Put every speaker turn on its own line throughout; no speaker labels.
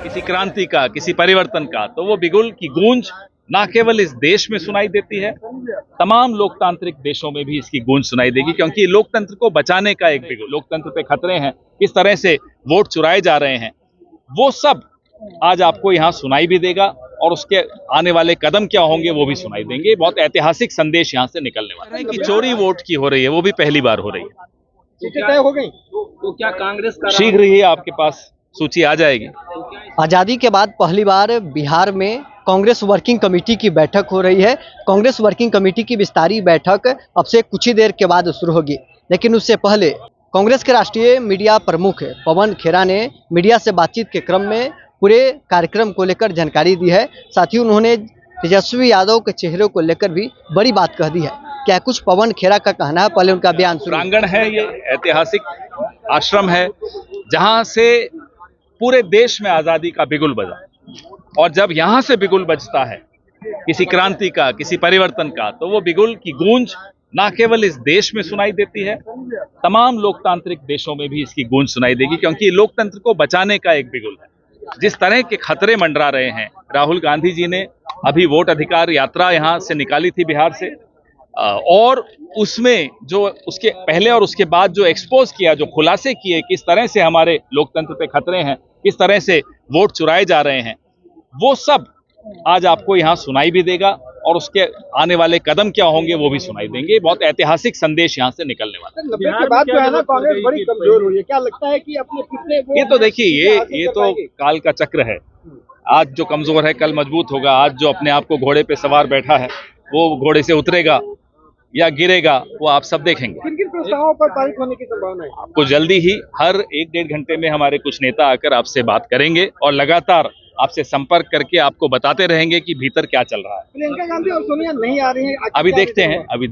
किसी क्रांति का, किसी परिवर्तन का, तो वो बिगुल की गूंज ना केवल इस देश में सुनाई देती है, तमाम लोकतांत्रिक देशों में भी इसकी गूंज सुनाई देगी, क्योंकि लोकतंत्र को बचाने का एक बिगुल, लोकतंत्र पे खतरे हैं, किस तरह से वोट चुराए जा रहे हैं, वो सब आज आपको यहाँ सुनाई भी देगा और उसके आने वाले कदम क्या होंगे वो भी सुनाई देंगे। बहुत ऐतिहासिक संदेश यहाँ से निकलने वाला है कि चोरी वोट की हो रही है, वो भी पहली बार हो रही है।
तय हो गई
तो क्या कांग्रेस का
शीघ्र ही आपके पास सूची आ जाएगी।
आजादी के बाद पहली बार बिहार में कांग्रेस वर्किंग कमेटी की बैठक हो रही है। कांग्रेस वर्किंग कमेटी की विस्तारी बैठक अब से कुछ ही देर के बाद शुरू होगी, लेकिन उससे पहले कांग्रेस के राष्ट्रीय मीडिया प्रमुख पवन खेरा ने मीडिया से बातचीत के क्रम में पूरे कार्यक्रम को लेकर जानकारी दी है। साथ ही उन्होंने तेजस्वी यादव के चेहरे को लेकर भी बड़ी बात कह दी है। क्या कुछ पवन खेरा का कहना है, पहले उनका बयान सुनिए।
प्रांगण है, ये ऐतिहासिक आश्रम है जहां से पूरे देश में आजादी का बिगुल बजा, और जब यहां से बिगुल बजता है किसी क्रांति का, किसी परिवर्तन का, तो वो बिगुल की गूंज ना केवल इस देश में सुनाई देती है, तमाम लोकतांत्रिक देशों में भी इसकी गूंज सुनाई देगी, क्योंकि लोकतंत्र को बचाने का एक बिगुल है। जिस तरह के खतरे मंडरा रहे हैं, राहुल गांधी जी ने अभी वोट अधिकार यात्रा यहां से निकाली थी बिहार से, और उसमें जो उसके पहले और उसके बाद जो एक्सपोज किया, जो खुलासे किए किस तरह से हमारे लोकतंत्र पे खतरे हैं, किस तरह से वोट चुराए जा रहे हैं, वो सब आज आपको यहाँ सुनाई भी देगा और उसके आने वाले कदम क्या होंगे वो भी सुनाई देंगे। बहुत ऐतिहासिक संदेश यहाँ से निकलने वाला है।
90 के बाद जो है ना कांग्रेस बड़ी कमजोर हुई है, क्या लगता है कि अपने पिछले
ये तो देखिए, ये तो काल का चक्र है। आज जो कमजोर है कल मजबूत होगा। आज जो अपने आप को घोड़े पे सवार बैठा है वो घोड़े से उतरेगा या गिरेगा, वो आप सब देखेंगे।
किन किन प्रस्तावों पर पारित होने की संभावना है?
आपको जल्दी ही हर 1-1.5 घंटे में हमारे कुछ नेता आकर आपसे बात करेंगे और लगातार आपसे संपर्क करके आपको बताते रहेंगे कि भीतर क्या चल रहा है।
प्रियंका गांधी और सोनिया नहीं आ रही हैं।
अभी देखते हैं।
अभी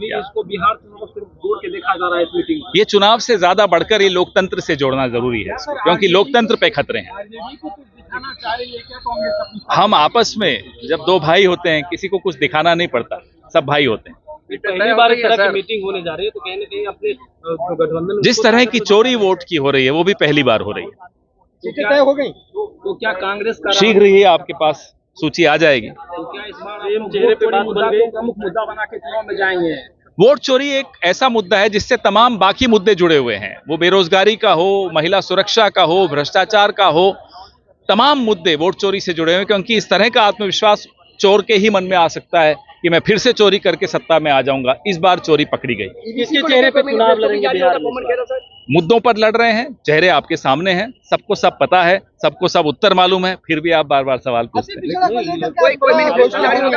इसको बिहार चुनाव से जोड़ के देखा जा रहा है इस मीटिंग में।
ये चुनाव से ज्यादा बढ़कर ये लोकतंत्र से जोड़ना जरूरी है इसको, क्योंकि लोकतंत्र पे खतरे हैं। हम आपस में जब दो भाई होते हैं, किसी को कुछ दिखाना नहीं पड़ता, सब भाई होते हैं।
पहली बार इस तरह की मीटिंग होने जा रही है, तो कहीं ना कहीं अपने गठबंधन
जिस तरह की चोरी वोट की हो रही है वो भी पहली बार हो रही है।
तय हो गई तो क्या कांग्रेस का
शीघ्र ही आपके पास सूची आ जाएगी।
तो क्या इस बार चेहरे पे बात बन गई, प्रमुख मुद्दा बना के चुनाव में जाएंगे?
वोट चोरी एक ऐसा मुद्दा है जिससे तमाम बाकी मुद्दे जुड़े हुए हैं। वो बेरोजगारी का हो, महिला सुरक्षा का हो, भ्रष्टाचार का हो, तमाम मुद्दे वोट चोरी से जुड़े हुए हैं, क्योंकि इस तरह का आत्मविश्वास चोर के ही मन में आ सकता है कि मैं फिर से चोरी करके सत्ता में आ जाऊंगा। इस बार चोरी पकड़ी गई।
किसके चेहरे पे चुनाव लड़ेंगे बिहार में?
मुद्दों पर लड़ रहे हैं, चेहरे आपके सामने हैं, सबको सब पता है, सबको सब उत्तर मालूम है, फिर भी आप बार बार सवाल पूछते हैं।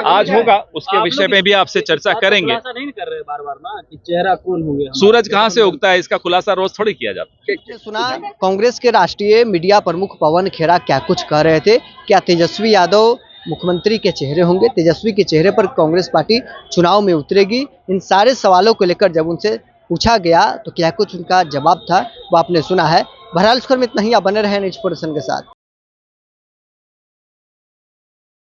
आज होगा, उसके विषय में भी आपसे चर्चा करेंगे।
नहीं कर रहे बार बार ना कि चेहरा कौन हो गया।
सूरज कहाँ से उगता है, इसका खुलासा रोज थोड़ी किया जाता है।
सुना कांग्रेस के राष्ट्रीय मीडिया प्रमुख पवन खेरा क्या कुछ कह रहे थे। क्या तेजस्वी यादव मुख्यमंत्री के चेहरे होंगे? तेजस्वी के चेहरे पर कांग्रेस पार्टी चुनाव में उतरेगी? इन सारे सवालों को लेकर जब उनसे पूछा गया तो क्या कुछ उनका जवाब था वो आपने सुना है। बहरहाल इस खबर में इतना ही। आप बने रहे न्यूज़ प्रोडक्शन के साथ।